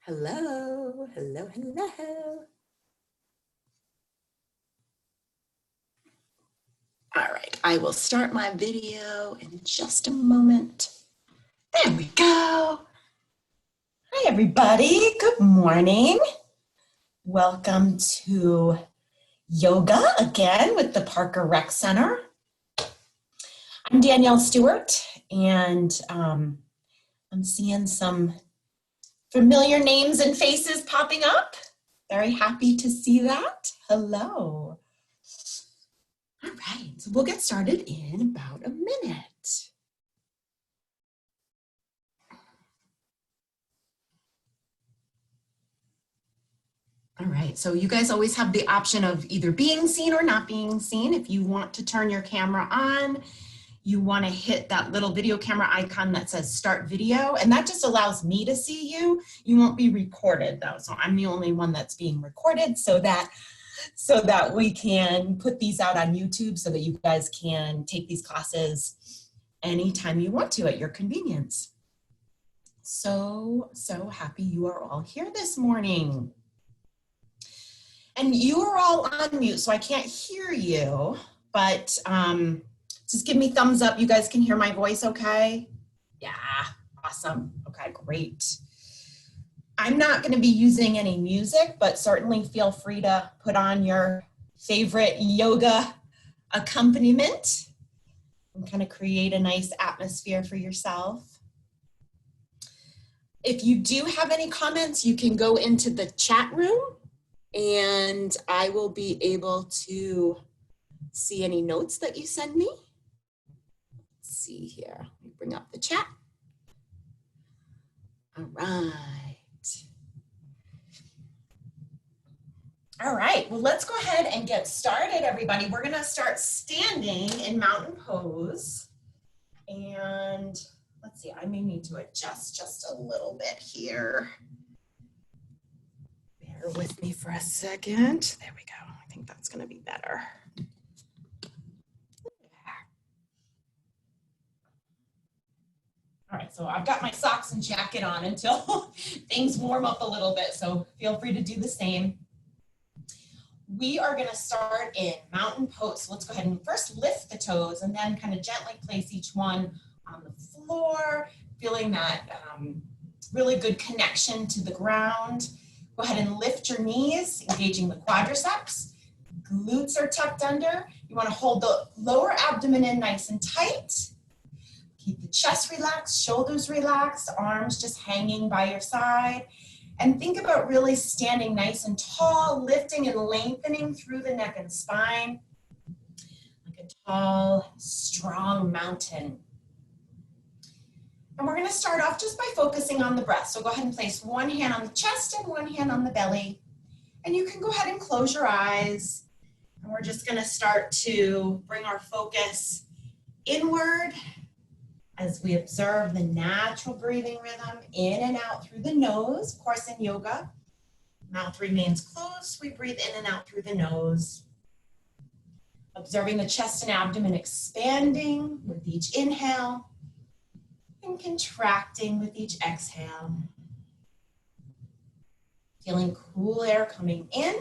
Hello, hello, hello. All right, I will start my video in just a moment. There we go. Hi, everybody. Good morning. Welcome to yoga again with the Parker Rec Center. I'm Danielle Stewart, and I'm seeing some familiar names and faces popping up. Very happy to see that. Hello. All right, so we'll get started in about a minute. All right, so you guys always have the option of either being seen or not being seen. If you want to turn your camera on, you want to hit that little video camera icon that says start video, and that just allows me to see you. You won't be recorded though, so I'm the only one that's being recorded so that we can put these out on YouTube so that you guys can take these classes anytime you want to at your convenience. So happy you are all here this morning. And you are all on mute, so I can't hear you, but just give me thumbs up. You guys can hear my voice okay? Yeah, awesome. Okay, great. I'm not going to be using any music, but certainly feel free to put on your favorite yoga accompaniment and kind of create a nice atmosphere for yourself. If you do have any comments, you can go into the chat room and I will be able to see any notes that you send me. Let's see here. Let me bring up the chat. All right. All right, well, let's go ahead and get started, everybody. We're gonna start standing in mountain pose. And let's see, I may need to adjust just a little bit here. Bear with me for a second. There we go. I think that's gonna be better. All right, so I've got my socks and jacket on until things warm up a little bit, so feel free to do the same. We are gonna start in mountain pose. So let's go ahead and first lift the toes and then kind of gently place each one on the floor, feeling that really good connection to the ground. Go ahead and lift your knees, engaging the quadriceps. Glutes are tucked under. You wanna hold the lower abdomen in nice and tight. Keep the chest relaxed, shoulders relaxed, arms just hanging by your side. And think about really standing nice and tall, lifting and lengthening through the neck and spine, like a tall, strong mountain. And we're gonna start off just by focusing on the breath. So go ahead and place one hand on the chest and one hand on the belly. And you can go ahead and close your eyes. And we're just gonna start to bring our focus inward as we observe the natural breathing rhythm in and out through the nose. Of course, in yoga, mouth remains closed. We breathe in and out through the nose. Observing the chest and abdomen expanding with each inhale and contracting with each exhale. Feeling cool air coming in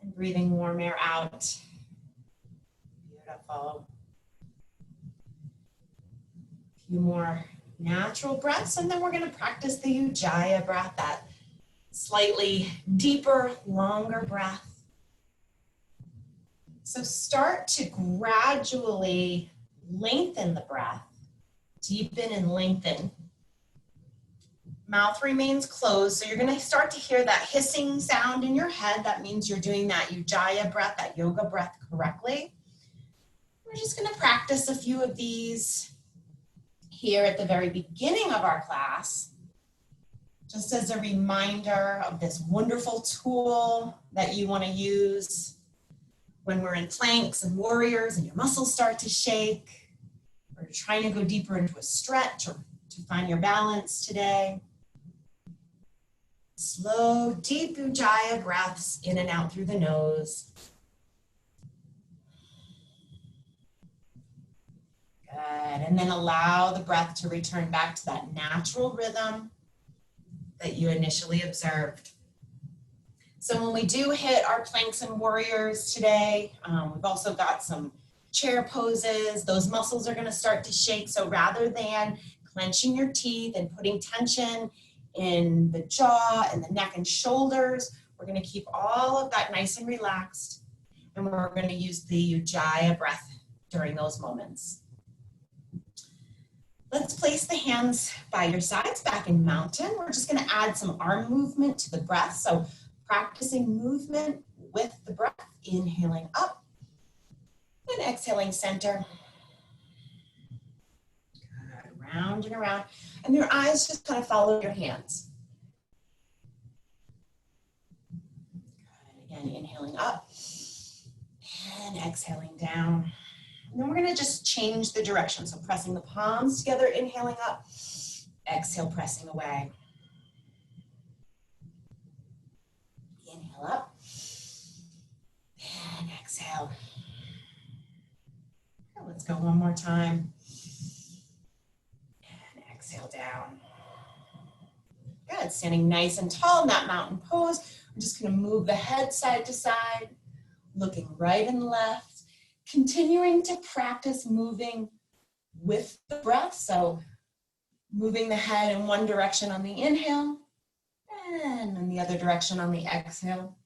and breathing warm air out. Beautiful. Few more natural breaths, and then we're going to practice the Ujjayi breath, that slightly deeper, longer breath. So start to gradually lengthen the breath, deepen and lengthen. Mouth remains closed, so you're going to start to hear that hissing sound in your head. That means you're doing that Ujjayi breath, that yoga breath correctly. We're just going to practice a few of these here at the very beginning of our class, just as a reminder of this wonderful tool that you want to use when we're in planks and warriors and your muscles start to shake, or you're trying to go deeper into a stretch or to find your balance today. Slow, deep Ujjayi breaths in and out through the nose. Good, and then allow the breath to return back to that natural rhythm that you initially observed. So when we do hit our planks and warriors today, we've also got some chair poses. Those muscles are going to start to shake. So rather than clenching your teeth and putting tension in the jaw and the neck and shoulders, we're going to keep all of that nice and relaxed. And we're going to use the Ujjayi breath during those moments. Let's place the hands by your sides back in mountain. We're just going to add some arm movement to the breath. So practicing movement with the breath, inhaling up and exhaling center. Good, round and around. And your eyes just kind of follow your hands. Good, again, inhaling up and exhaling down. And then we're going to just change the direction. So pressing the palms together, inhaling up, exhale, pressing away. Inhale up and exhale. Let's go one more time. And exhale down. Good, standing nice and tall in that mountain pose. We're just going to move the head side to side, looking right and left. Continuing to practice moving with the breath. So moving the head in one direction on the inhale and in the other direction on the exhale.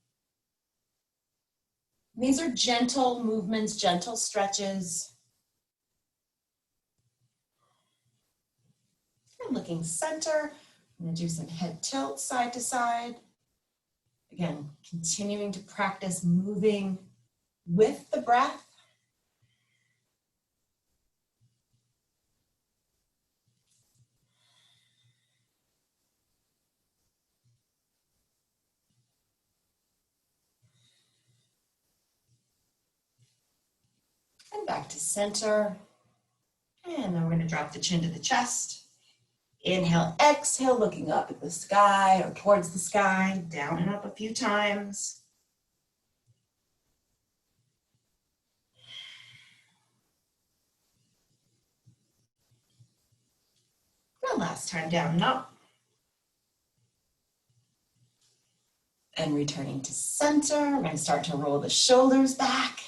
These are gentle movements, gentle stretches. And looking center. I'm going to do some head tilt side to side. Again, continuing to practice moving with the breath. And back to center. And then we're going to drop the chin to the chest. Inhale, exhale, looking up at the sky or towards the sky, down and up a few times. And last time, down and up. And returning to center, we're going to start to roll the shoulders back.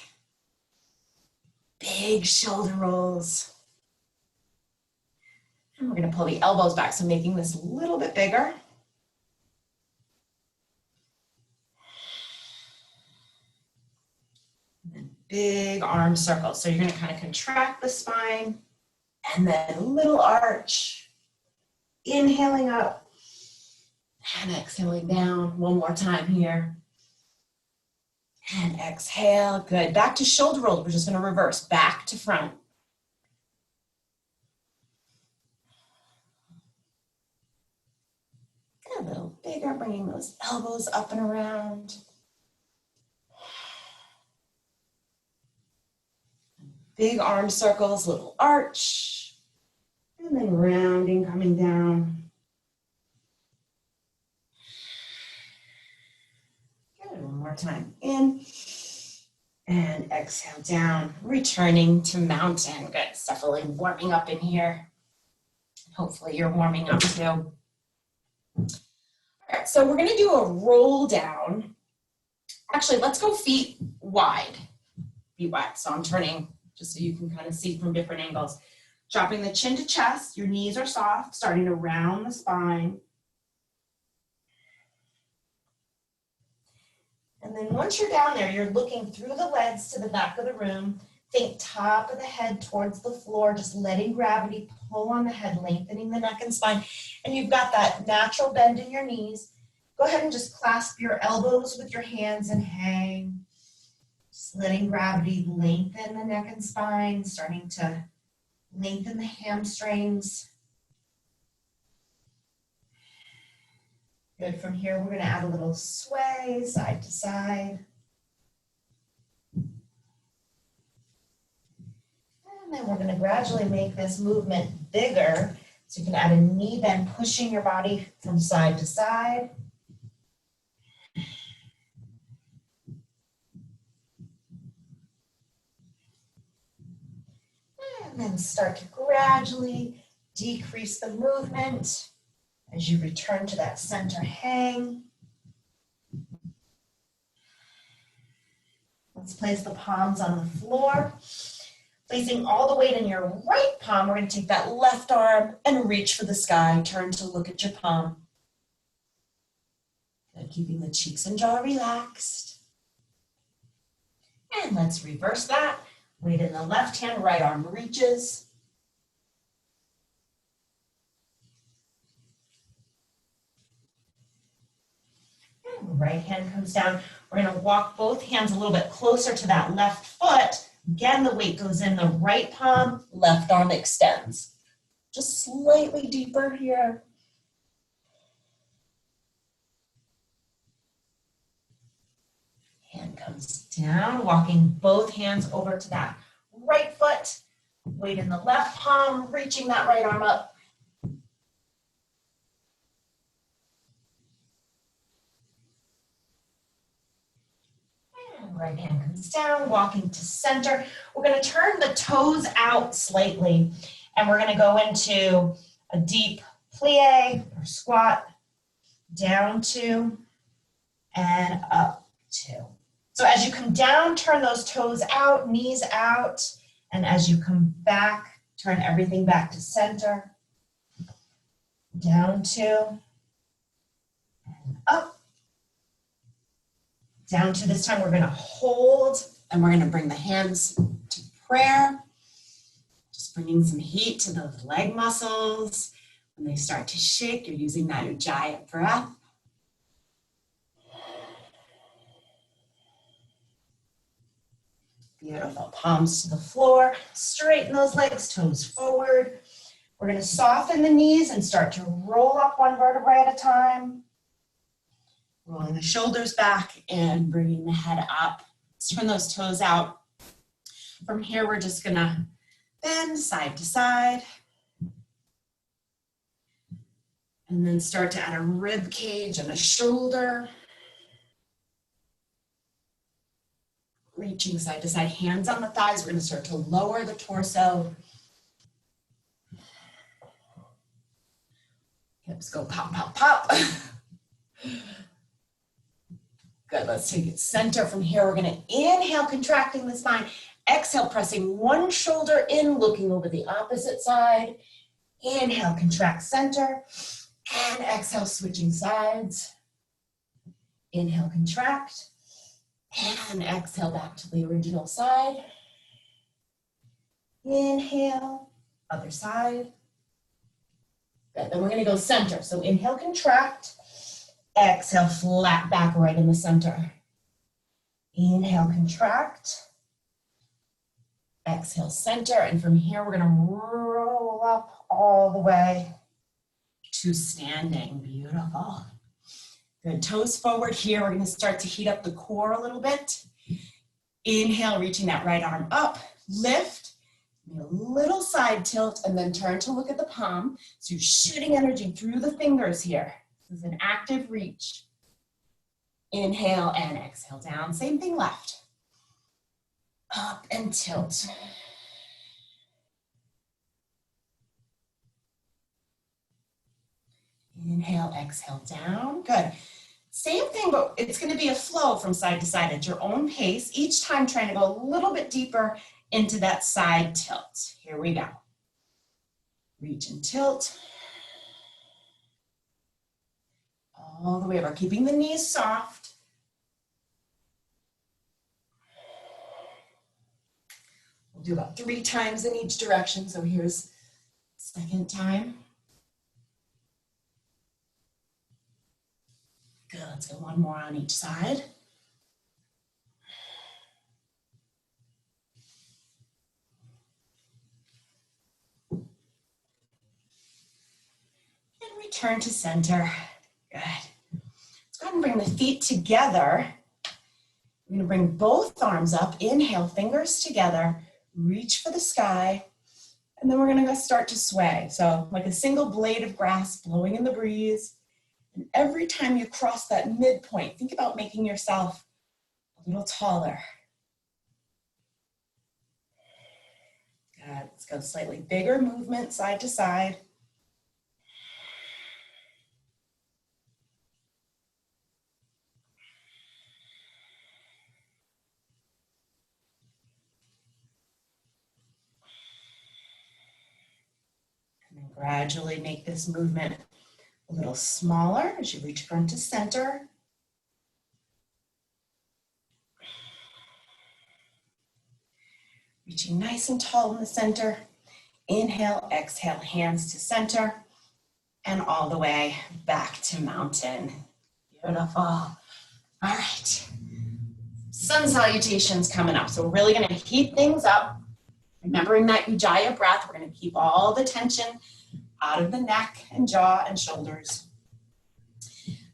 Big shoulder rolls. And we're going to pull the elbows back, so making this a little bit bigger. And then big arm circles. So you're going to kind of contract the spine and then a little arch. Inhaling up and exhaling down. One more time here. And exhale. Good. Back to shoulder rolls. We're just going to reverse back to front. A little bigger, bringing those elbows up and around. Big arm circles, little arch. And then rounding, coming down. Good, one more time. In and exhale down, returning to mountain. Good, definitely warming up in here. Hopefully you're warming up too. All right, so we're going to do a roll down. Actually, let's go feet wide. Feet wide. So I'm turning just so you can kind of see from different angles. Dropping the chin to chest. Your knees are soft, starting to round the spine. And then once you're down there, you're looking through the legs to the back of the room. Think top of the head towards the floor, just letting gravity pull on the head, lengthening the neck and spine. And you've got that natural bend in your knees. Go ahead and just clasp your elbows with your hands and hang. Just letting gravity lengthen the neck and spine, starting to lengthen the hamstrings. Good. From here, we're going to add a little sway side to side. And then we're going to gradually make this movement bigger. So you can add a knee bend, pushing your body from side to side. And then start to gradually decrease the movement As you return to that center hang, let's place the palms on the floor. Placing all the weight in your right palm, we're going to take that left arm and reach for the sky. Turn to look at your palm. Good, keeping the cheeks and jaw relaxed. And let's reverse that. Weight in the left hand, right arm reaches. And right hand comes down. We're going to walk both hands a little bit closer to that left foot. Again, the weight goes in the right palm, left arm extends. Just slightly deeper here. Hand comes down, walking both hands over to that right foot. Weight in the left palm, reaching that right arm up. And right hand comes down, walking to center. We're going to turn the toes out slightly, and we're going to go into a deep plie or squat, down two, and up two. So as you come down, turn those toes out, knees out, and as you come back, turn everything back to center. Down two, and up. Down two this time, we're gonna hold, and we're gonna bring the hands to prayer. Just bringing some heat to those leg muscles. When they start to shake, you're using that Ujjayi breath. Beautiful, palms to the floor, straighten those legs, toes forward. We're gonna soften the knees and start to roll up one vertebrae at a time. Rolling the shoulders back and bringing the head up. Let's turn those toes out. From here, we're just gonna bend side to side. And then start to add a rib cage and a shoulder. Reaching side to side, hands on the thighs. We're going to start to lower the torso. Hips go pop, pop, pop. Good, let's take it center. From here, we're going to inhale, contracting the spine. Exhale, pressing one shoulder in, looking over the opposite side. Inhale, contract center. And exhale, switching sides. Inhale, contract. And exhale back to the original side. Inhale, other side. Good, then we're gonna go center. So inhale, contract. Exhale, flat back right in the center. Inhale, contract. Exhale, center. And from here, we're gonna roll up all the way to standing. Beautiful. Good, toes forward here. We're gonna start to heat up the core a little bit. Inhale, reaching that right arm up, lift, a little side tilt, and then turn to look at the palm. So you're shooting energy through the fingers here. This is an active reach. Inhale and exhale down. Same thing left. Up and tilt. Inhale, exhale down. Good. Same thing, but it's going to be a flow from side to side at your own pace. Each time trying to go a little bit deeper into that side tilt. Here we go. Reach and tilt. All the way over, keeping the knees soft. We'll do about 3 times in each direction. So here's second time. Good, let's go one more on each side. And return to center. Good. Let's go ahead and bring the feet together. We're gonna bring both arms up. Inhale, fingers together. Reach for the sky. And then we're gonna go start to sway. So like a single blade of grass blowing in the breeze. And every time you cross that midpoint, think about making yourself a little taller. Good. Let's go slightly bigger movement side to side. Gradually make this movement a little smaller as you reach front to center. Reaching nice and tall in the center. Inhale, exhale, hands to center, and all the way back to mountain. Beautiful. All right. Sun salutations coming up. So we're really gonna heat things up. Remembering that Ujjayi breath, we're gonna keep all the tension out of the neck and jaw and shoulders.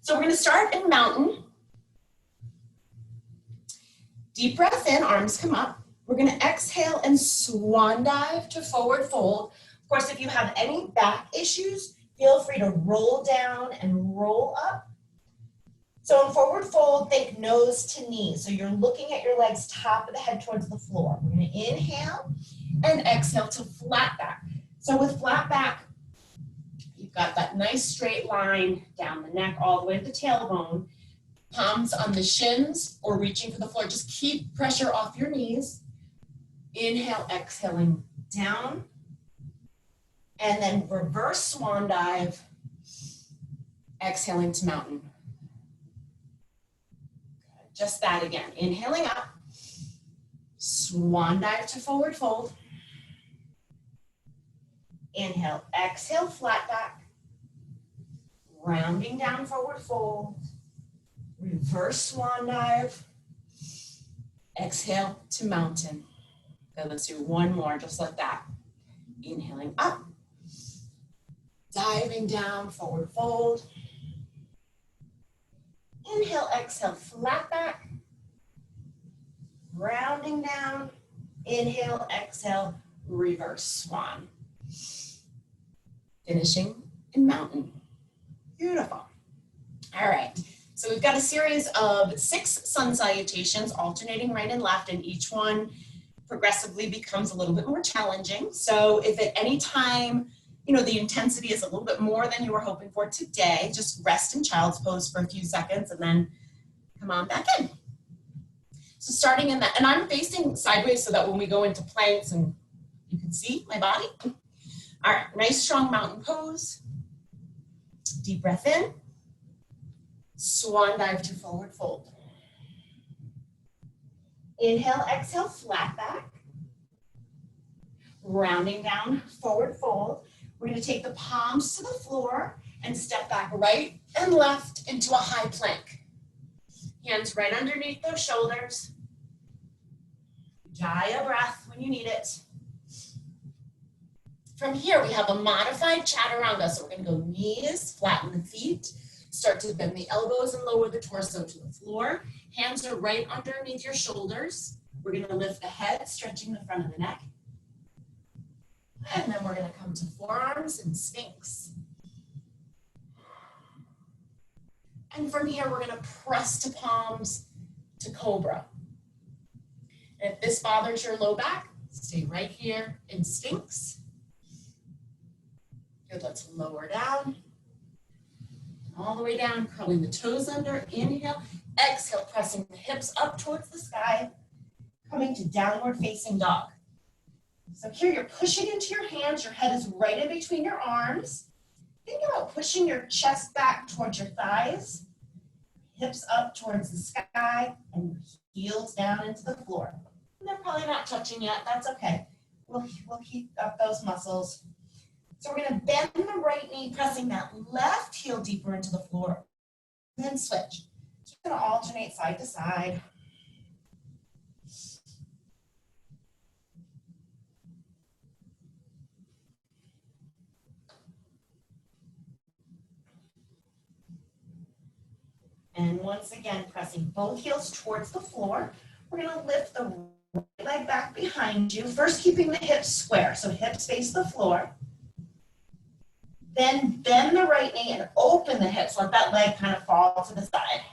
So we're gonna start in mountain. Deep breath in, arms come up. We're gonna exhale and swan dive to forward fold. Of course, if you have any back issues, feel free to roll down and roll up. So in forward fold, think nose to knee. So you're looking at your legs, top of the head towards the floor. We're gonna inhale and exhale to flat back. So with flat back, you've got that nice straight line down the neck all the way to the tailbone. Palms on the shins or reaching for the floor. Just keep pressure off your knees. Inhale, exhaling down. And then reverse swan dive. Exhaling to mountain. Good. Just that again. Inhaling up. Swan dive to forward fold. Inhale, exhale, flat back. Rounding down, forward fold. Reverse swan dive. Exhale to mountain. Good, let's do one more, just like that. Inhaling up. Diving down, forward fold. Inhale, exhale, flat back. Rounding down. Inhale, exhale, reverse swan. Finishing in mountain. Beautiful. All right. So we've got a series of 6 sun salutations, alternating right and left, and each one progressively becomes a little bit more challenging. So if at any time, the intensity is a little bit more than you were hoping for today, just rest in child's pose for a few seconds and then come on back in. So starting in that, and I'm facing sideways so that when we go into planks and you can see my body. All right, nice strong mountain pose. Deep breath in. Swan dive to forward fold. Inhale, exhale, flat back. Rounding down, forward fold. We're going to take the palms to the floor and step back right and left into a high plank. Hands right underneath those shoulders. Ujjayi breath when you need it. From here, we have a modified chaturanga. So we're going to go knees, flatten the feet. Start to bend the elbows and lower the torso to the floor. Hands are right underneath your shoulders. We're going to lift the head, stretching the front of the neck. And then we're going to come to forearms and sphinx. And from here, we're going to press to palms to cobra. And if this bothers your low back, stay right here in sphinx. Good, let's lower down. All the way down, curling the toes under, inhale, exhale, pressing the hips up towards the sky, coming to downward facing dog. So here you're pushing into your hands, your head is right in between your arms. Think about pushing your chest back towards your thighs, hips up towards the sky, and heels down into the floor. And they're probably not touching yet, that's okay. We'll keep up those muscles. So we're going to bend the right knee, pressing that left heel deeper into the floor. Then switch. Just going to alternate side to side. And once again, pressing both heels towards the floor. We're going to lift the right leg back behind you. First, keeping the hips square. So hips face the floor. Then bend the right knee and open the hips. Let that leg kind of fall to the side.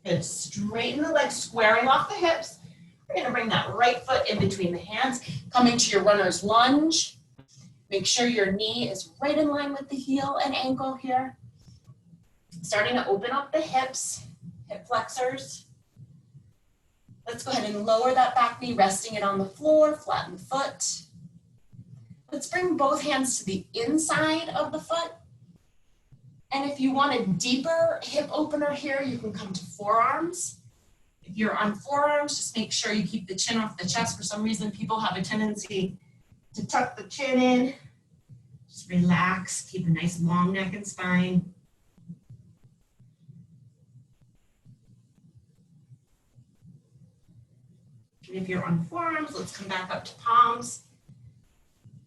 Good. Straighten the legs, squaring off the hips. We're going to bring that right foot in between the hands, coming to your runner's lunge. Make sure your knee is right in line with the heel and ankle here. Starting to open up the hips, hip flexors. Let's go ahead and lower that back knee, resting it on the floor, flatten the foot. Let's bring both hands to the inside of the foot. And if you want a deeper hip opener here, you can come to forearms. If you're on forearms, just make sure you keep the chin off the chest. For some reason, people have a tendency to tuck the chin in. Just relax, keep a nice long neck and spine. And if you're on forearms, let's come back up to palms.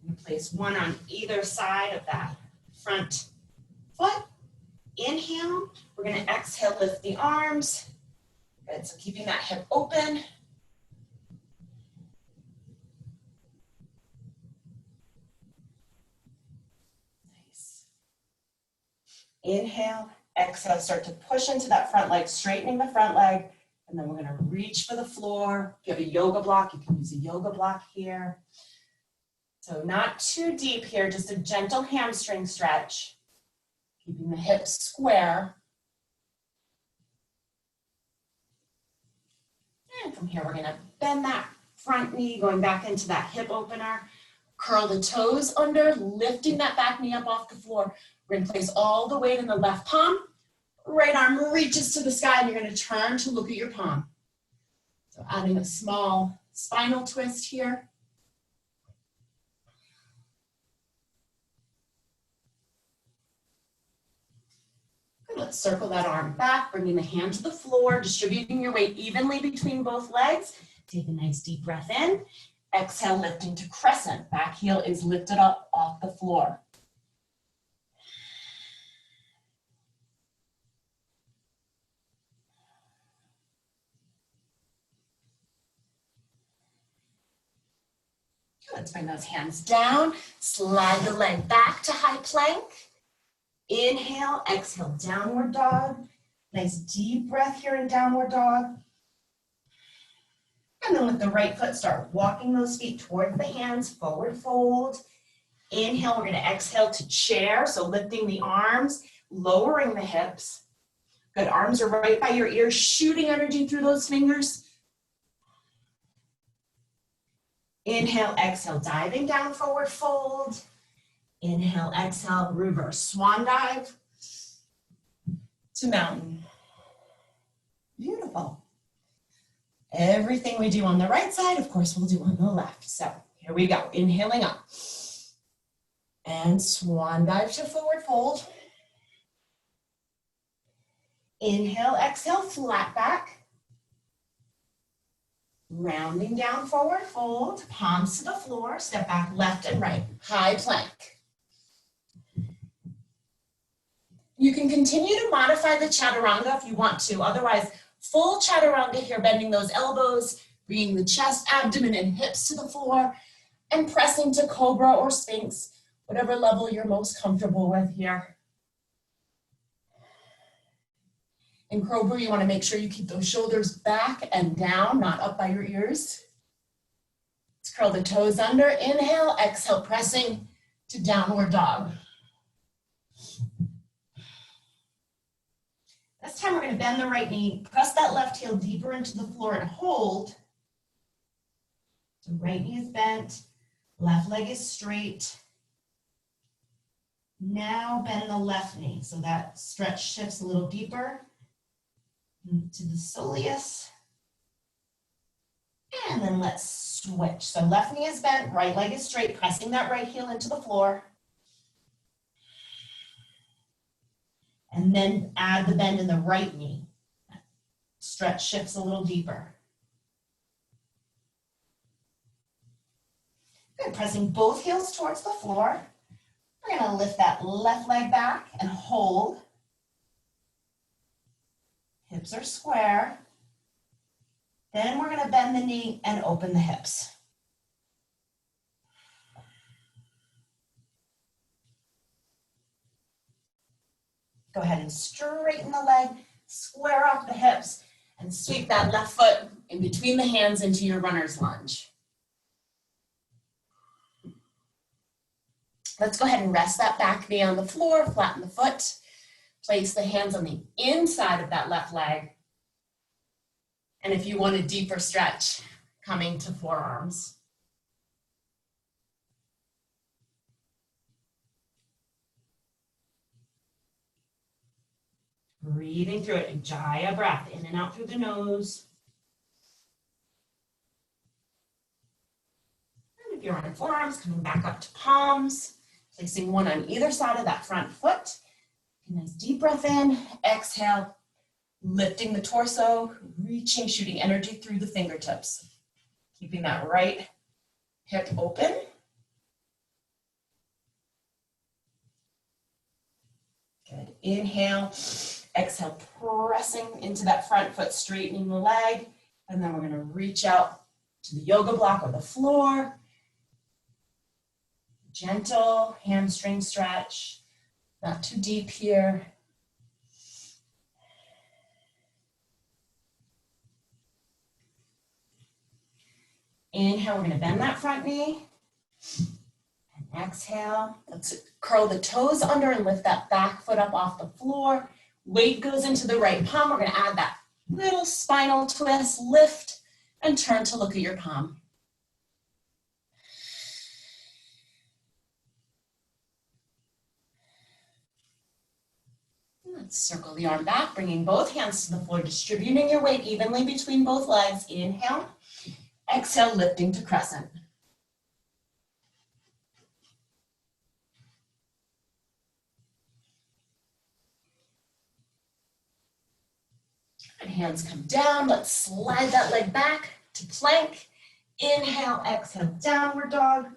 I'm going to place one on either side of that front foot. Inhale, we're going to exhale, lift the arms. Good, so keeping that hip open. Nice. Inhale, exhale, start to push into that front leg, straightening the front leg. And then we're going to reach for the floor. If you have a yoga block, you can use a yoga block here. So not too deep here, just a gentle hamstring stretch. Keeping the hips square. And from here, we're going to bend that front knee, going back into that hip opener. Curl the toes under, lifting that back knee up off the floor. We're going to place all the weight in the left palm. Right arm reaches to the sky, and you're going to turn to look at your palm. So adding a small spinal twist here. Good. Let's circle that arm back, bringing the hand to the floor, distributing your weight evenly between both legs. Take a nice deep breath in. Exhale, lifting to crescent. Back heel is lifted up off the floor. Let's bring those hands down, slide the leg back to high plank. Inhale, exhale, downward dog. Nice deep breath here in downward dog. And then with the right foot, start walking those feet towards the hands, forward fold. Inhale, we're gonna exhale to chair, so lifting the arms, lowering the hips. Good, arms are right by your ears, shooting energy through those fingers. Inhale, exhale, diving down, forward fold. Inhale, exhale, reverse swan dive to mountain. Beautiful. Everything we do on the right side, of course, we'll do on the left. So here we go, inhaling up. And swan dive to forward fold. Inhale, exhale, flat back. Rounding down, forward fold, palms to the floor, step back left and right, high plank. You can continue to modify the chaturanga if you want to. Otherwise, full chaturanga here, bending those elbows, bringing the chest, abdomen, and hips to the floor, and pressing to cobra or sphinx, whatever level you're most comfortable with here. In cobra, you want to make sure you keep those shoulders back and down, not up by your ears. Let's curl the toes under. Inhale, exhale, pressing to downward dog. This time we're going to bend the right knee, press that left heel deeper into the floor and hold. So right knee is bent, left leg is straight. Now bend the left knee so that stretch shifts a little deeper. To the soleus. And then let's switch. So left knee is bent, right leg is straight, pressing that right heel into the floor. And then add the bend in the right knee. Stretch shifts a little deeper. Good, pressing both heels towards the floor. We're gonna lift that left leg back and hold. Hips are square. Then we're going to bend the knee and open the hips. Go ahead and straighten the leg, square off the hips, and sweep that left foot in between the hands into your runner's lunge. Let's go ahead and rest that back knee on the floor, flatten the foot. Place the hands on the inside of that left leg. And if you want a deeper stretch, coming to forearms. Breathing through it, Ujjayi breath, in and out through the nose. And if you're on forearms, coming back up to palms, placing one on either side of that front foot. A nice deep breath in, exhale, lifting the torso, reaching, shooting energy through the fingertips. Keeping that right hip open. Good, inhale. Exhale, pressing into that front foot, straightening the leg. And then we're going to reach out to the yoga block or the floor. Gentle hamstring stretch, not too deep here. Inhale, we're going to bend that front knee. And exhale, let's curl the toes under and lift that back foot up off the floor. Weight goes into the right palm. We're going to add that little spinal twist, lift, and turn to look at your palm. Let's circle the arm back, bringing both hands to the floor, distributing your weight evenly between both legs. Inhale, exhale, lifting to crescent. Good, hands come down. Let's slide that leg back to plank. Inhale, exhale, downward dog.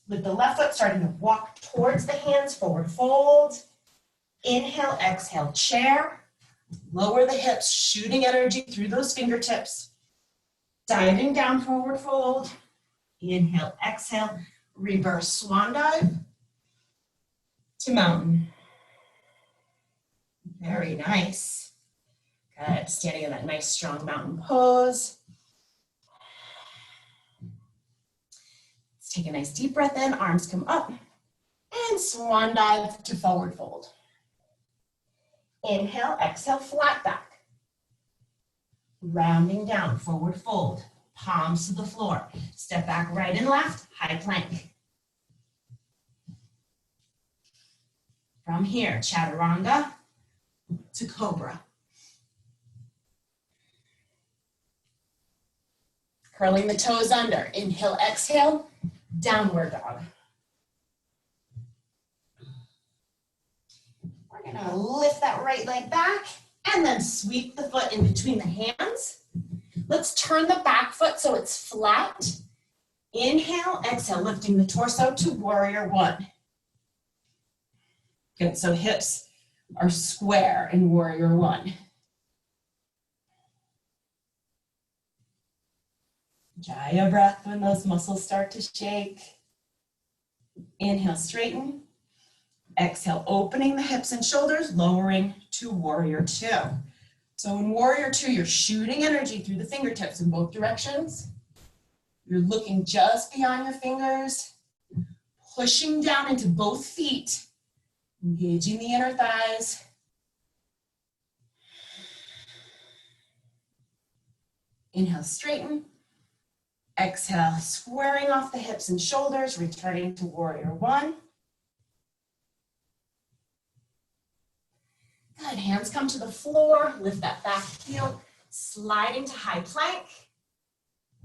With the left foot starting to walk towards the hands, forward fold. Inhale, exhale, chair. Lower the hips, shooting energy through those fingertips. Diving down, forward fold. Inhale, exhale, reverse swan dive to mountain. Very nice. Good, standing in that nice strong mountain pose. Let's take a nice deep breath in, arms come up, and swan dive to forward fold. Inhale, exhale, flat back. Rounding down, forward fold, palms to the floor. Step back right and left, high plank. From here, chaturanga to cobra. Curling the toes under. Inhale, exhale, downward dog. We're gonna lift that right leg back and then sweep the foot in between the hands. Let's turn the back foot so it's flat. Inhale, exhale, lifting the torso to warrior one. Good, so hips are square in warrior one. Jaya breath when those muscles start to shake. Inhale, straighten. Exhale, opening the hips and shoulders, lowering to warrior two. So in warrior two, you're shooting energy through the fingertips in both directions. You're looking just beyond your fingers, pushing down into both feet, engaging the inner thighs. Inhale, straighten. Exhale, squaring off the hips and shoulders, returning to warrior one. Good, hands come to the floor, lift that back heel, sliding to high plank.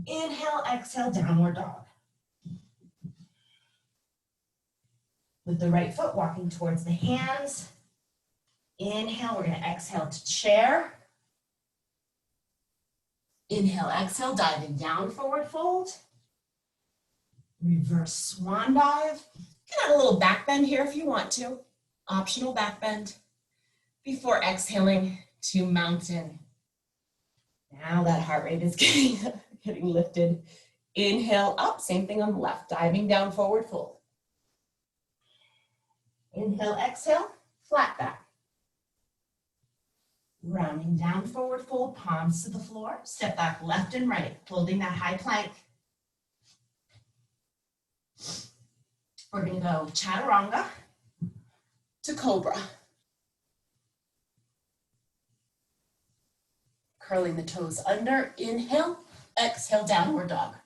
Inhale, exhale, downward dog. With the right foot walking towards the hands. Inhale, we're gonna exhale to chair. Inhale, exhale, diving down, forward fold. Reverse swan dive. You can add a little back bend here if you want to. Optional back bend. Before exhaling to mountain. Now that heart rate is getting lifted. Inhale up, same thing on the left, diving down, forward fold. Inhale, exhale, flat back. Rounding down, forward fold, palms to the floor. Step back left and right, holding that high plank. We're gonna go chaturanga to cobra. Curling the toes under, inhale, exhale, downward dog.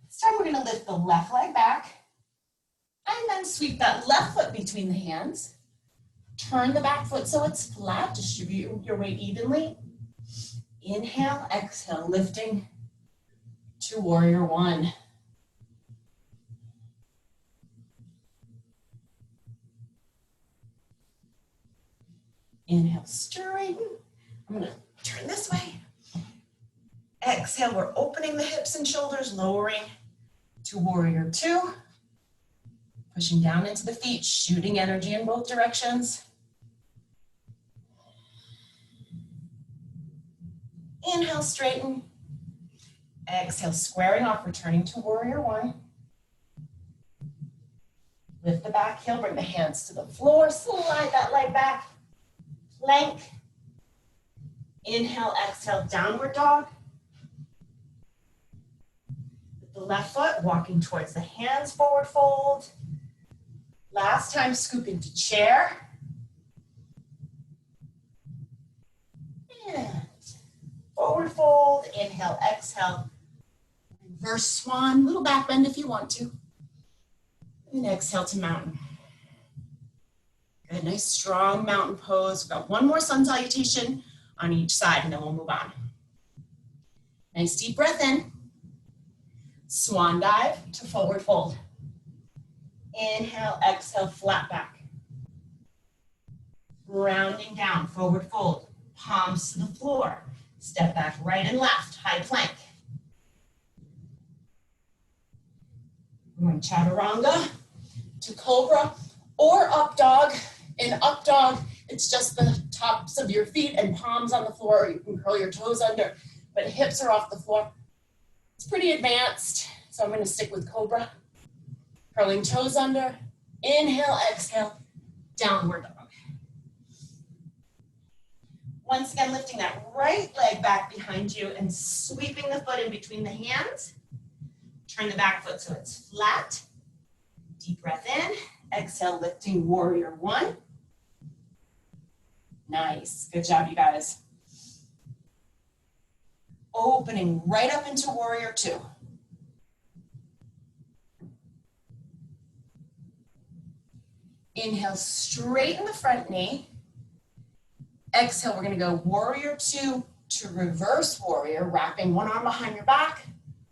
This time we're gonna lift the left leg back and then sweep that left foot between the hands. Turn the back foot so it's flat, distribute your weight evenly. Inhale, exhale, lifting to warrior one. Inhale, straighten. I'm gonna turn this way. Exhale, we're opening the hips and shoulders, lowering to warrior two. Pushing down into the feet, shooting energy in both directions. Inhale, straighten. Exhale, squaring off, returning to warrior one. Lift the back heel, bring the hands to the floor, slide that leg back. Plank. Inhale, exhale, downward dog. With the left foot, walking towards the hands, forward fold. Last time, scoop into chair. And forward fold, inhale, exhale. Reverse swan, little back bend if you want to. And exhale to mountain. Good, nice strong mountain pose. We've got one more sun salutation on each side and then we'll move on. Nice deep breath in. Swan dive to forward fold. Inhale, exhale, flat back. Rounding down, forward fold. Palms to the floor. Step back right and left, high plank. We're going chaturanga to cobra or up dog. In up dog, it's just the tops of your feet and palms on the floor, or you can curl your toes under, but hips are off the floor. It's pretty advanced, so I'm gonna stick with cobra. Curling toes under, inhale, exhale, downward dog. Once again, lifting that right leg back behind you and sweeping the foot in between the hands. Turn the back foot so it's flat. Deep breath in, exhale, lifting warrior one. Nice, good job, you guys. Opening right up into warrior two. Inhale, straighten the front knee. Exhale, we're gonna go warrior two to reverse warrior, wrapping one arm behind your back.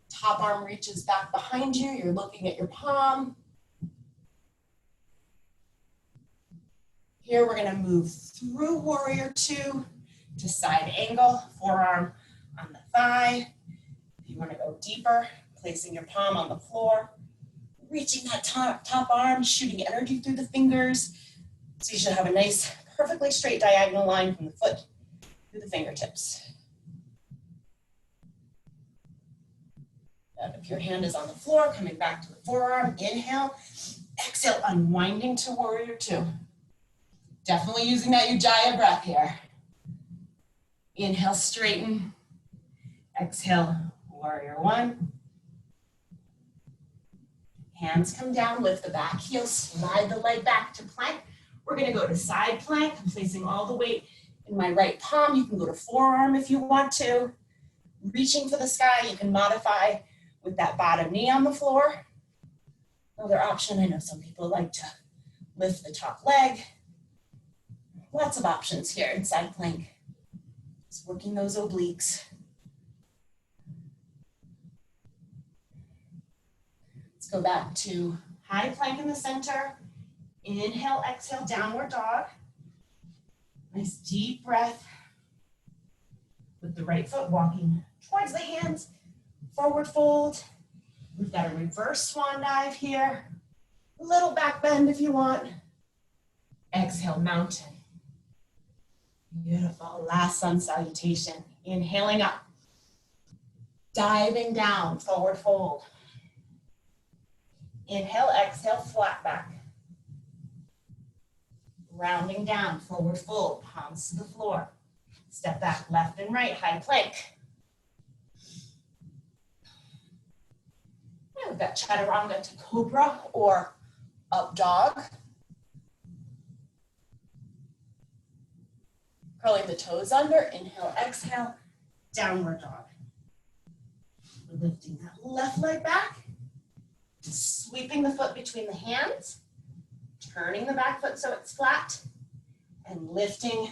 Top arm reaches back behind you. You're looking at your palm. Here, we're gonna move through warrior two to side angle, forearm on the thigh. If you wanna go deeper, placing your palm on the floor, reaching that top arm, shooting energy through the fingers. So you should have a nice, perfectly straight diagonal line from the foot through the fingertips. And if your hand is on the floor, coming back to the forearm, inhale, exhale, unwinding to warrior two. Definitely using that Ujjayi breath here. Inhale, straighten. Exhale, warrior one. Hands come down, lift the back heel, slide the leg back to plank. We're gonna go to side plank. I'm placing all the weight in my right palm. You can go to forearm if you want to. Reaching for the sky, you can modify with that bottom knee on the floor. Another option, I know some people like to lift the top leg. Lots of options here in side plank. Just working those obliques. Let's go back to high plank in the center. Inhale, exhale, downward dog. Nice deep breath. With the right foot walking towards the hands, forward fold. We've got a reverse swan dive here. A little back bend if you want. Exhale, mountain. Beautiful, last sun salutation. Inhaling up. Diving down, forward fold. Inhale, exhale, flat back. Rounding down, forward fold, palms to the floor. Step back, left and right, high plank. And we've got chaturanga to cobra or up dog. Curling the toes under, inhale, exhale, downward dog. We're lifting that left leg back, sweeping the foot between the hands, turning the back foot so it's flat, and lifting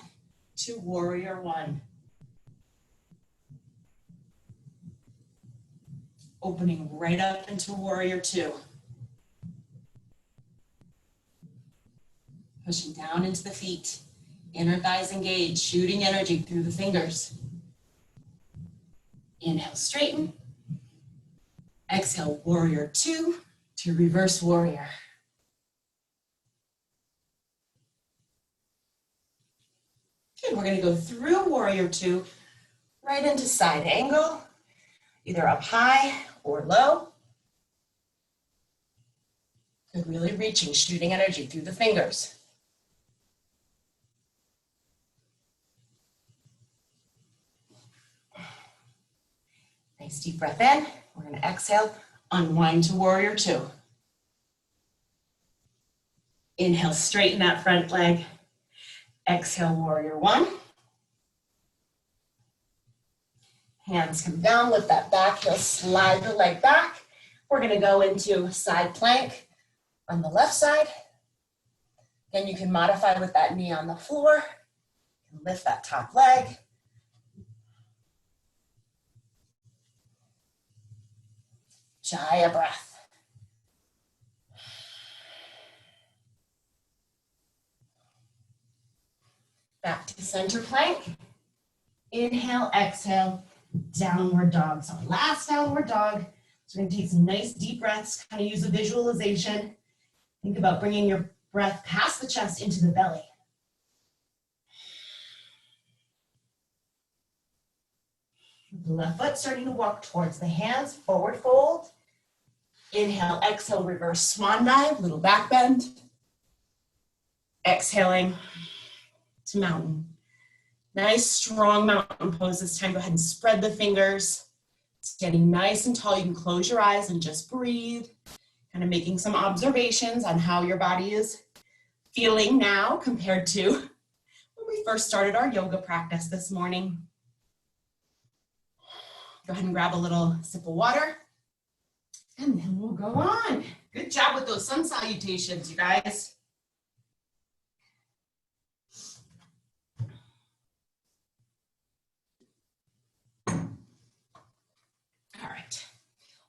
to warrior one. Opening right up into warrior two. Pushing down into the feet. Inner thighs engaged, shooting energy through the fingers. Inhale, straighten. Exhale, warrior two to reverse warrior. Good, we're gonna go through warrior two, right into side angle, either up high or low. Good, really reaching, shooting energy through the fingers. Nice deep breath in. We're going to exhale, unwind to warrior two. Inhale, straighten that front leg. Exhale, warrior one. Hands come down, lift that back heel, slide the leg back. We're going to go into side plank on the left side. Then you can modify with that knee on the floor. Lift that top leg. Jaya breath. Back to center plank. Inhale, exhale, downward dog. So last downward dog. So we're gonna take some nice deep breaths, kind of use a visualization. Think about bringing your breath past the chest into the belly. The left foot starting to walk towards the hands, forward fold. Inhale, exhale, reverse swan dive, little back bend. Exhaling to mountain. Nice, strong mountain pose this time. Go ahead and spread the fingers. It's getting nice and tall. You can close your eyes and just breathe. Kind of making some observations on how your body is feeling now compared to when we first started our yoga practice this morning. Go ahead and grab a little sip of water. And then we'll go on. Good job with those sun salutations, you guys. All right.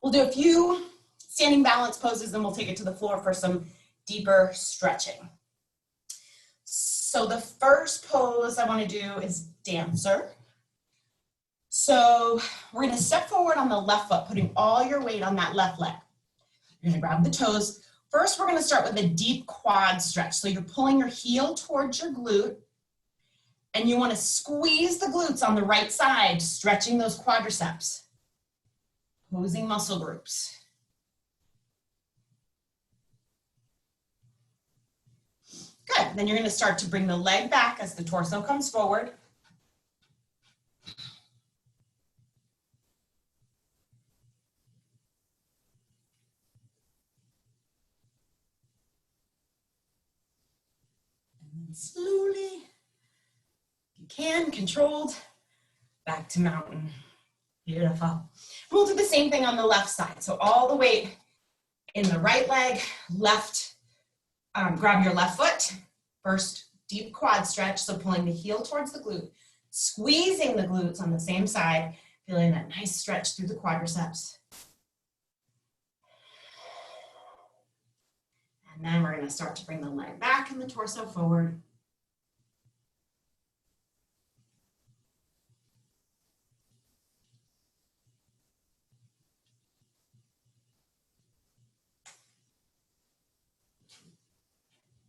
We'll do a few standing balance poses, then we'll take it to the floor for some deeper stretching. So the first pose I want to do is dancer. So we're going to step forward on the left foot, putting all your weight on that left leg. You're going to grab the toes. First, we're going to start with a deep quad stretch. So you're pulling your heel towards your glute, and you want to squeeze the glutes on the right side, stretching those quadriceps, posing muscle groups. Good. Then you're going to start to bring the leg back as the torso comes forward. Slowly, if you can, controlled, back to mountain. Beautiful. And we'll do the same thing on the left side. So all the weight in the right leg, left, grab your left foot. First, deep quad stretch, so pulling the heel towards the glute, squeezing the glutes on the same side, feeling that nice stretch through the quadriceps. And then we're going to start to bring the leg back and the torso forward.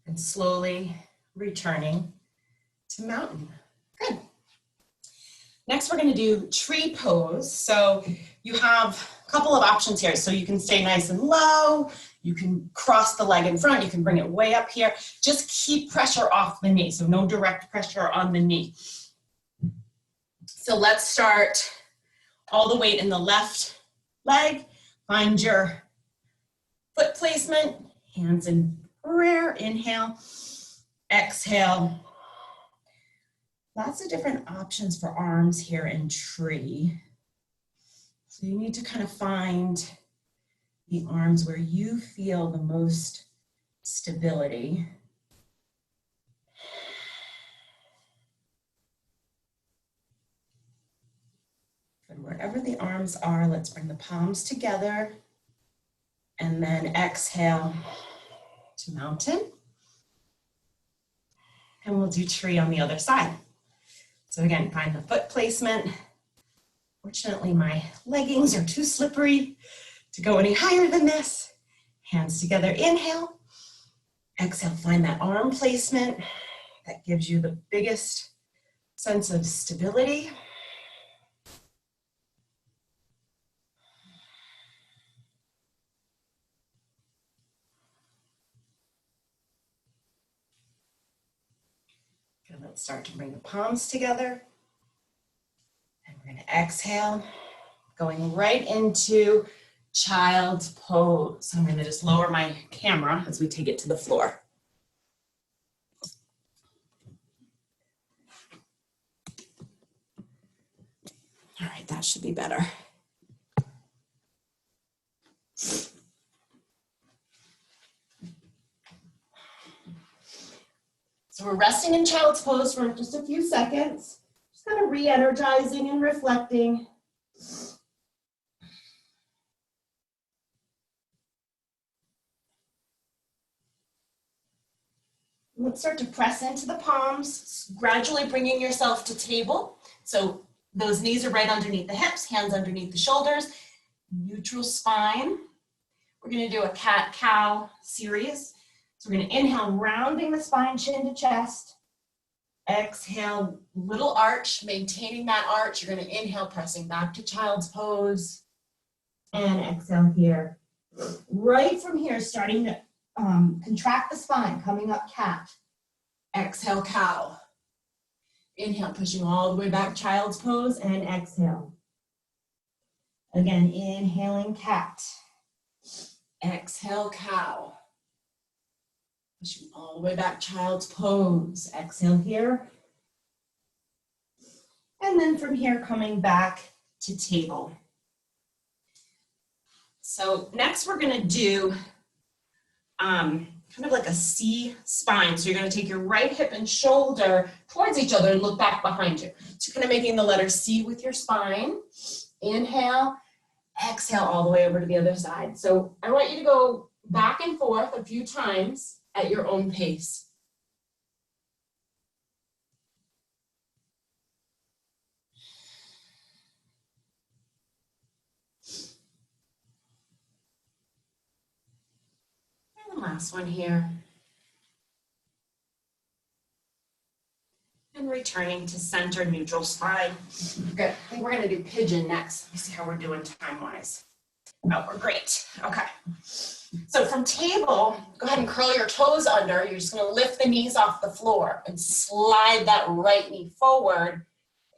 And slowly returning to mountain. Good. Next, we're going to do tree pose. So you have a couple of options here. So you can stay nice and low. You can cross the leg in front. You can bring it way up here. Just keep pressure off the knee. So no direct pressure on the knee. So let's start all the weight in the left leg. Find your foot placement. Hands in prayer. Inhale. Exhale. Lots of different options for arms here in tree. So you need to kind of find the arms where you feel the most stability. And wherever the arms are, let's bring the palms together and then exhale to mountain. And we'll do tree on the other side. So again, find the foot placement. Fortunately, my leggings are too slippery to go any higher than this. Hands together, inhale. Exhale, find that arm placement that gives you the biggest sense of stability. Good, let's start to bring the palms together. And we're going to exhale, going right into child's pose. So I'm going to just lower my camera as we take it to the floor. All right, that should be better. So we're resting in child's pose for just a few seconds, just kind of re-energizing and reflecting. Let's start to press into the palms, gradually bringing yourself to table. So those knees are right underneath the hips, hands underneath the shoulders, neutral spine. We're gonna do a cat-cow series. So we're gonna inhale, rounding the spine, chin to chest. Exhale, little arch, maintaining that arch. You're gonna inhale, pressing back to child's pose. And exhale here. Right from here, starting to contract the spine, coming up cat. Exhale, cow. Inhale, pushing all the way back, child's pose, and exhale. Again, inhaling cat. Exhale, cow. Pushing all the way back, child's pose. Exhale here. And then from here, coming back to table. So next we're gonna do kind of like a C spine. So you're gonna take your right hip and shoulder towards each other and look back behind you. So you're kind of making the letter C with your spine. Inhale, exhale all the way over to the other side. So I want you to go back and forth a few times at your own pace. And the last one here. And returning to center, neutral spine. Good. I think we're gonna do pigeon next. Let me see how we're doing time-wise. Oh, we're great. Okay. So from table, go ahead and curl your toes under. You're just gonna lift the knees off the floor and slide that right knee forward,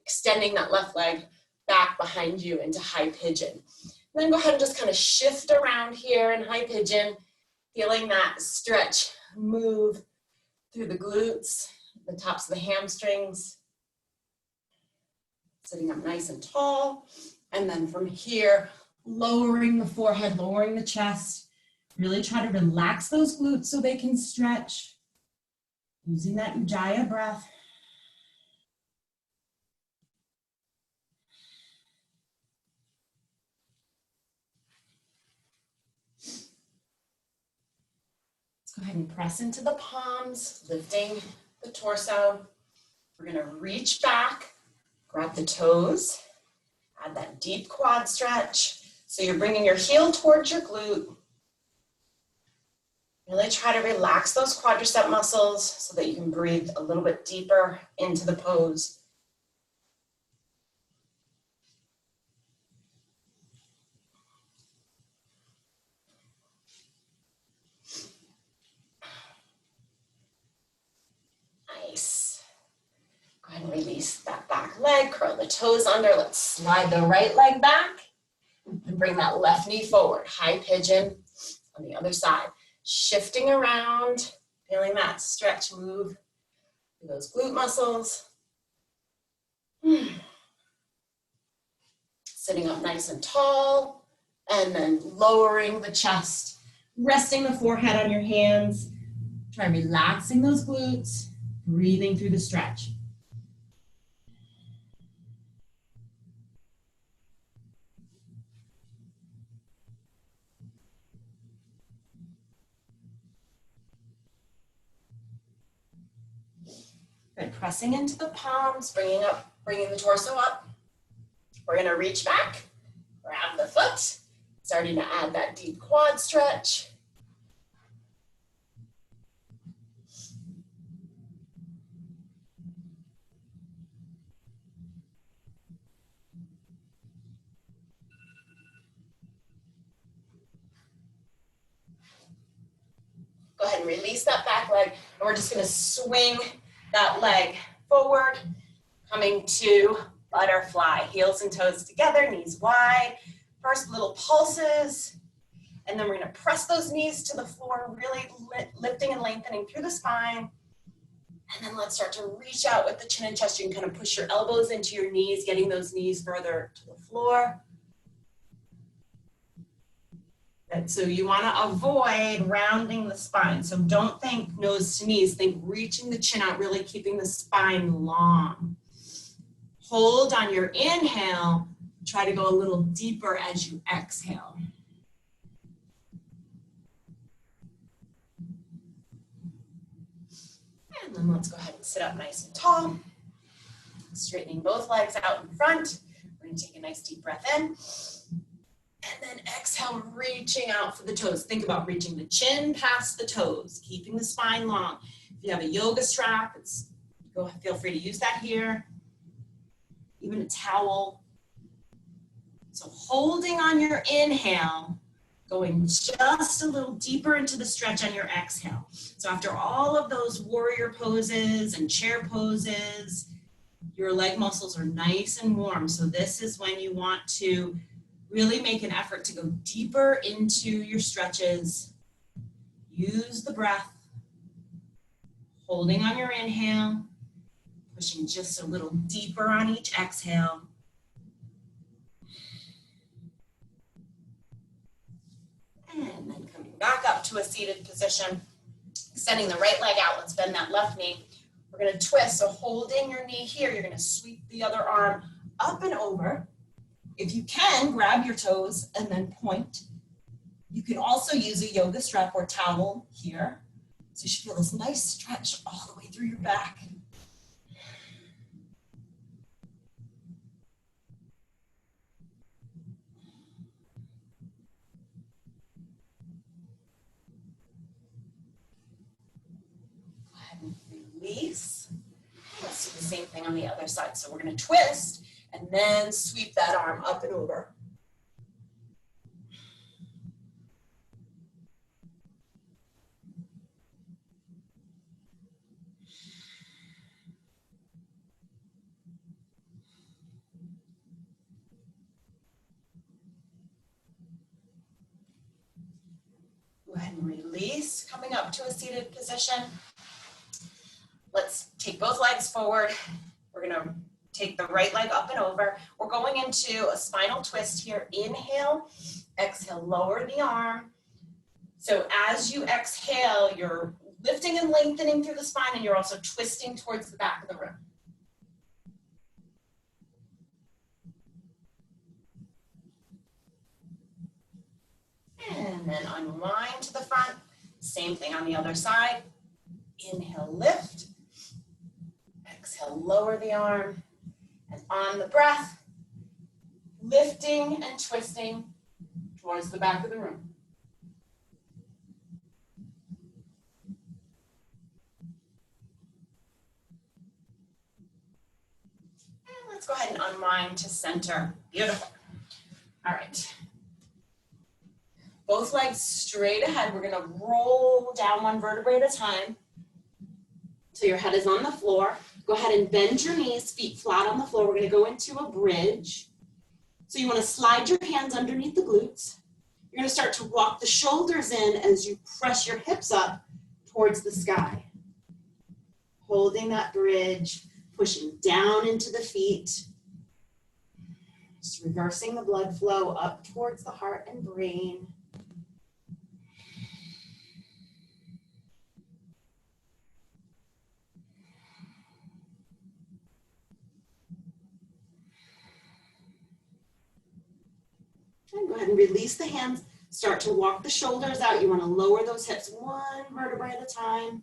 extending that left leg back behind you into high pigeon. And then go ahead and just kind of shift around here in high pigeon, feeling that stretch move through the glutes, the tops of the hamstrings, sitting up nice and tall. And then from here, lowering the forehead, lowering the chest. Really try to relax those glutes so they can stretch. Using that Ujjayi breath. Let's go ahead and press into the palms, lifting the torso. We're gonna reach back, grab the toes, add that deep quad stretch. So you're bringing your heel towards your glute. Really try to relax those quadricep muscles so that you can breathe a little bit deeper into the pose. Nice. Go ahead and release that back leg, curl the toes under. Let's slide the right leg back and bring that left knee forward. High pigeon on the other side. Shifting around, feeling that stretch move through those glute muscles. Sitting up nice and tall, and then lowering the chest, resting the forehead on your hands. Try relaxing those glutes, breathing through the stretch. Good, pressing into the palms, bringing the torso up. We're gonna reach back, grab the foot, starting to add that deep quad stretch. Go ahead and release that back leg, and we're just gonna swing that leg forward, coming to butterfly, heels and toes together, knees wide. First little pulses, and then we're gonna press those knees to the floor, really lifting and lengthening through the spine. And then let's start to reach out with the chin and chest. You can kind of push your elbows into your knees, getting those knees further to the floor. And so you want to avoid rounding the spine. So don't think nose to knees, think reaching the chin out, really keeping the spine long. Hold on your inhale, try to go a little deeper as you exhale. And then let's go ahead and sit up nice and tall. Straightening both legs out in front. We're going to take a nice deep breath in. And then exhale, reaching out for the toes. Think about reaching the chin past the toes, keeping the spine long. If you have a yoga strap, feel free to use that here. Even a towel. So holding on your inhale, going just a little deeper into the stretch on your exhale. So after all of those warrior poses and chair poses, your leg muscles are nice and warm. So this is when you want to really make an effort to go deeper into your stretches. Use the breath, holding on your inhale, pushing just a little deeper on each exhale. And then coming back up to a seated position, extending the right leg out. Let's bend that left knee. We're going to twist, so holding your knee here, you're going to sweep the other arm up and over. If you can, grab your toes and then point. You can also use a yoga strap or towel here. So you should feel this nice stretch all the way through your back. Go ahead and release. Let's do the same thing on the other side. So we're going to twist and then sweep that arm up and over. Go ahead and release, coming up to a seated position. Let's take both legs forward. We're going to take the right leg up and over. We're going into a spinal twist here. Inhale, exhale, lower the arm. So as you exhale, you're lifting and lengthening through the spine, and you're also twisting towards the back of the room. And then unwind to the front. Same thing on the other side. Inhale, lift. Exhale, lower the arm. And on the breath, lifting and twisting towards the back of the room. And let's go ahead and unwind to center. Beautiful. All right. Both legs straight ahead. We're going to roll down one vertebrae at a time. So your head is on the floor. Go ahead and bend your knees, feet flat on the floor. We're going to go into a bridge. So you want to slide your hands underneath the glutes. You're going to start to rock the shoulders in as you press your hips up towards the sky. Holding that bridge, pushing down into the feet. Just reversing the blood flow up towards the heart and brain. And go ahead and release the hands. Start to walk the shoulders out. You want to lower those hips one vertebrae at a time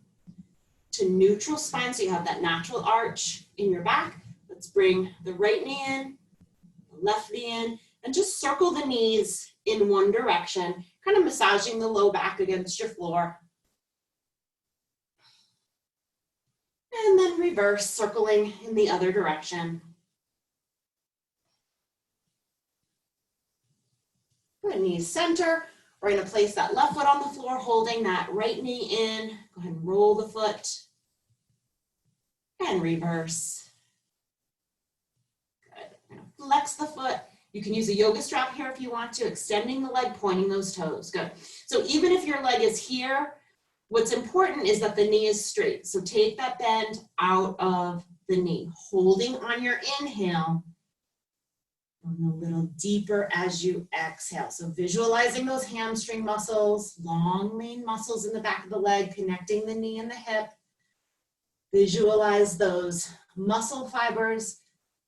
to neutral spine, so you have that natural arch in your back. Let's bring the right knee in, the left knee in, and just circle the knees in one direction, kind of massaging the low back against your floor. And then reverse, circling in the other direction. Good, knees center. We're going to place that left foot on the floor, holding that right knee in. Go ahead and roll the foot and reverse. Good. Flex the foot. You can use a yoga strap here if you want to, extending the leg, pointing those toes. Good. So even if your leg is here, what's important is that the knee is straight. So take that bend out of the knee, holding on your inhale. Going a little deeper as you exhale. So visualizing those hamstring muscles, long, lean muscles in the back of the leg, connecting the knee and the hip. Visualize those muscle fibers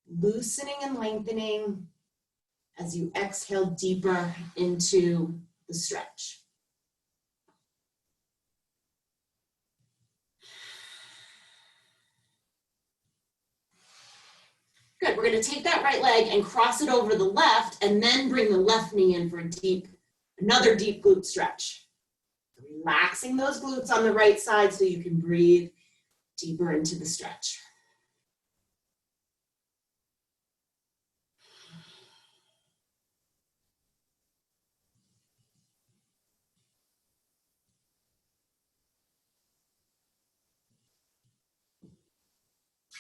loosening and lengthening as you exhale deeper into the stretch. Good, we're going to take that right leg and cross it over the left and then bring the left knee in for another deep glute stretch. Relaxing those glutes on the right side so you can breathe deeper into the stretch.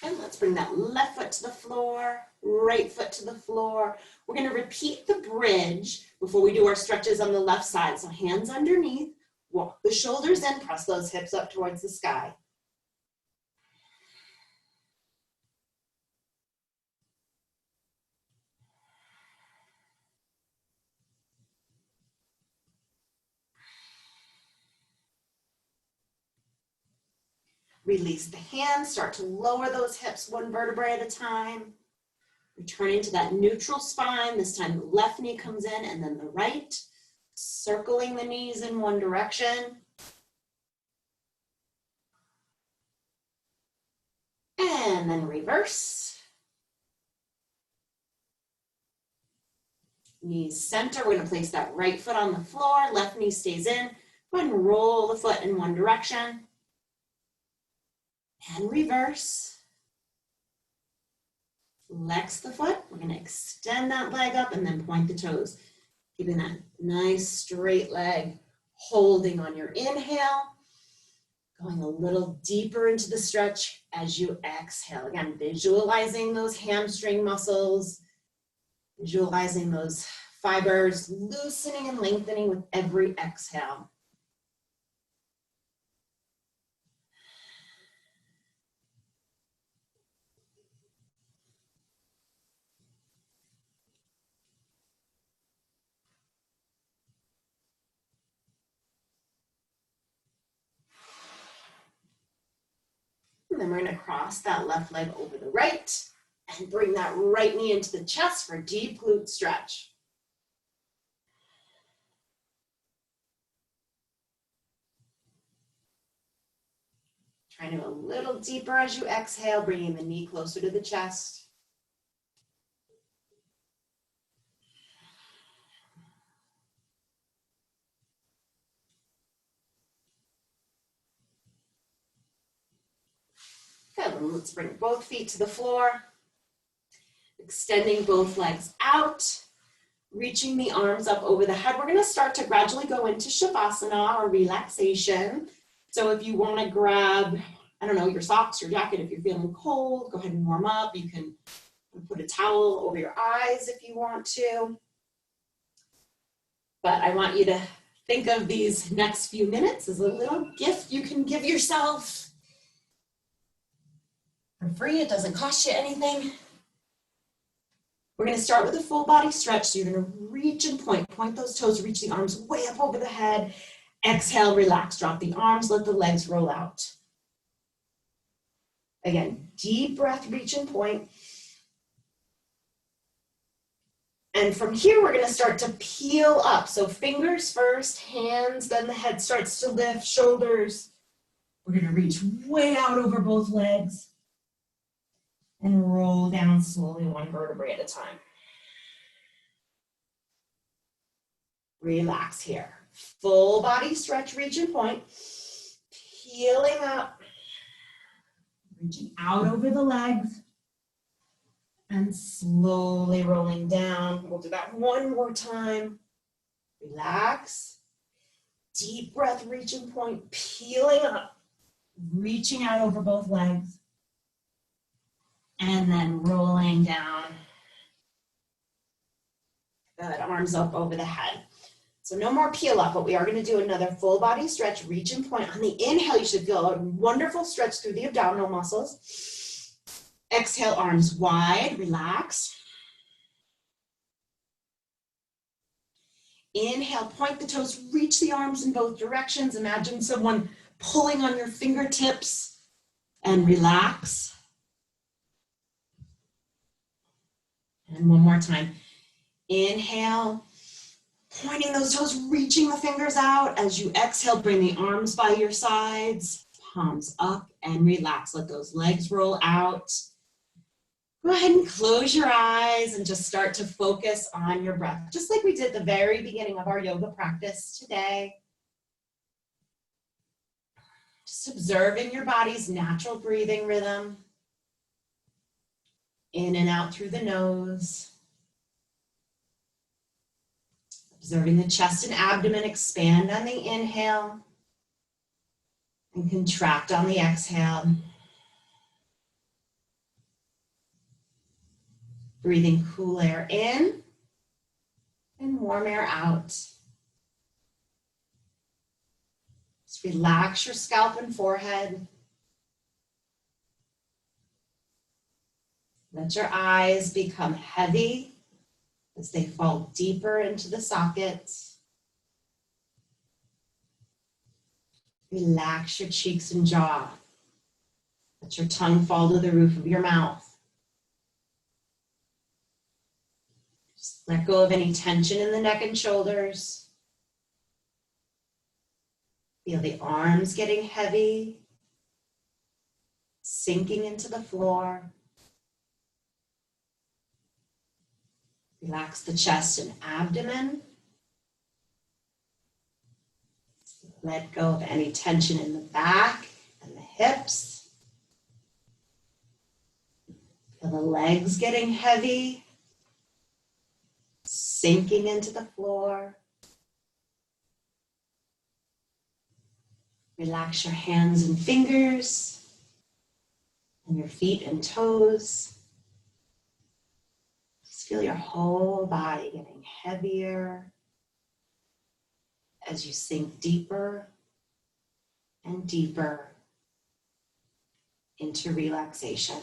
And let's bring that left foot to the floor, right foot to the floor. We're going to repeat the bridge before we do our stretches on the left side. So hands underneath, walk the shoulders in, press those hips up towards the sky. Release the hands, start to lower those hips one vertebrae at a time. Returning to that neutral spine. This time the left knee comes in and then the right. Circling the knees in one direction. And then reverse. Knees center. We're going to place that right foot on the floor. Left knee stays in. Go ahead and roll the foot in one direction. And reverse. Flex the foot. We're going to extend that leg up and then point the toes. Keeping that nice straight leg, holding on your inhale. Going a little deeper into the stretch as you exhale. Again, visualizing those hamstring muscles, visualizing those fibers loosening and lengthening with every exhale. And then we're going to cross that left leg over the right and bring that right knee into the chest for a deep glute stretch. Try to go a little deeper as you exhale, bringing the knee closer to the chest. Good, let's bring both feet to the floor. Extending both legs out, reaching the arms up over the head. We're going to start to gradually go into Shavasana or relaxation. So if you want to grab, I don't know, your socks, your jacket, if you're feeling cold, go ahead and warm up. You can put a towel over your eyes if you want to. But I want you to think of these next few minutes as a little gift you can give yourself. for free. It doesn't cost you anything. We're going to start with a full body stretch. So you're going to reach and point those toes, reach the arms way up over the head. Exhale, relax, drop the arms, let the legs roll out. Again, deep breath, reach and point. And from here, we're going to start to peel up. So fingers first, hands, then the head starts to lift, shoulders. We're going to reach way out over both legs and roll down slowly, one vertebrae at a time. Relax here. Full body stretch, reach and point. Peeling up, reaching out over the legs and slowly rolling down. We'll do that one more time. Relax. Deep breath, reach and point, peeling up, reaching out over both legs, and then rolling down. Good, arms up over the head. So no more peel up, but we are going to do another full body stretch, reach and point. On the inhale, you should feel a wonderful stretch through the abdominal muscles. Exhale, arms wide, relax. Inhale, point the toes, reach the arms in both directions. Imagine someone pulling on your fingertips and relax. And one more time. Inhale. Pointing those toes, reaching the fingers out. As you exhale, bring the arms by your sides, palms up and relax. Let those legs roll out. Go ahead and close your eyes and just start to focus on your breath, just like we did at the very beginning of our yoga practice today. Just observing your body's natural breathing rhythm. In and out through the nose. Observing the chest and abdomen expand on the inhale and contract on the exhale. Breathing cool air in and warm air out. Just relax your scalp and forehead. Let your eyes become heavy as they fall deeper into the sockets. Relax your cheeks and jaw. Let your tongue fall to the roof of your mouth. Just let go of any tension in the neck and shoulders. Feel the arms getting heavy, sinking into the floor. Relax the chest and abdomen. Let go of any tension in the back and the hips. Feel the legs getting heavy, sinking into the floor. Relax your hands and fingers and your feet and toes. Feel your whole body getting heavier as you sink deeper and deeper into relaxation.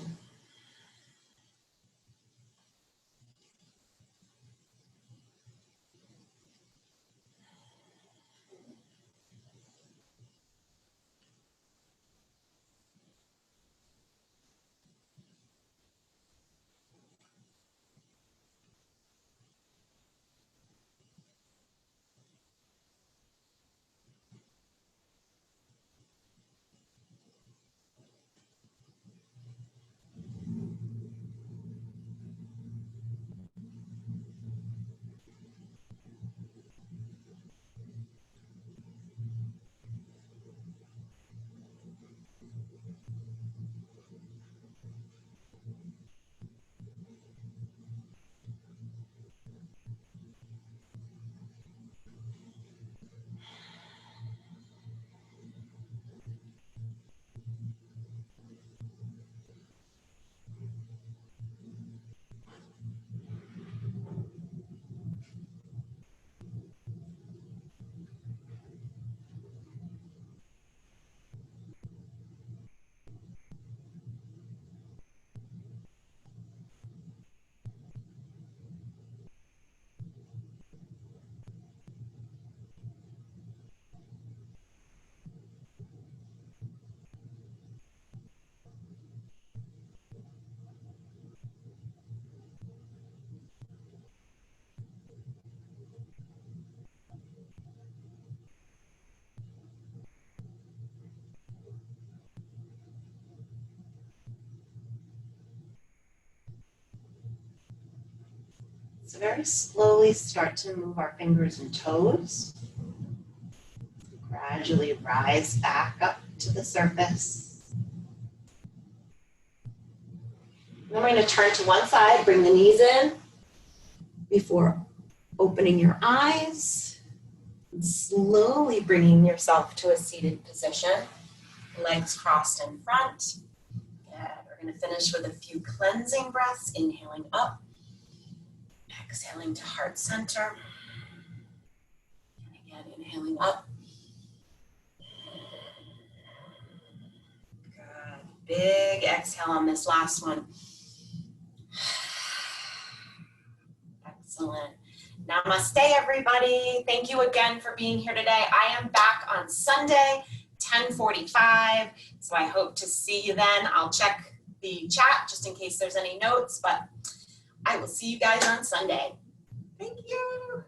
Let's very slowly start to move our fingers and toes. Gradually rise back up to the surface. Then we're going to turn to one side, bring the knees in before opening your eyes. And slowly bringing yourself to a seated position. Legs crossed in front. Good. We're going to finish with a few cleansing breaths, inhaling up. Exhaling to heart center. And again, inhaling up. Good. Big exhale on this last one. Excellent. Namaste, everybody. Thank you again for being here today. I am back on Sunday, 10:45. So I hope to see you then. I'll check the chat just in case there's any notes, but I will see you guys on Sunday. Thank you.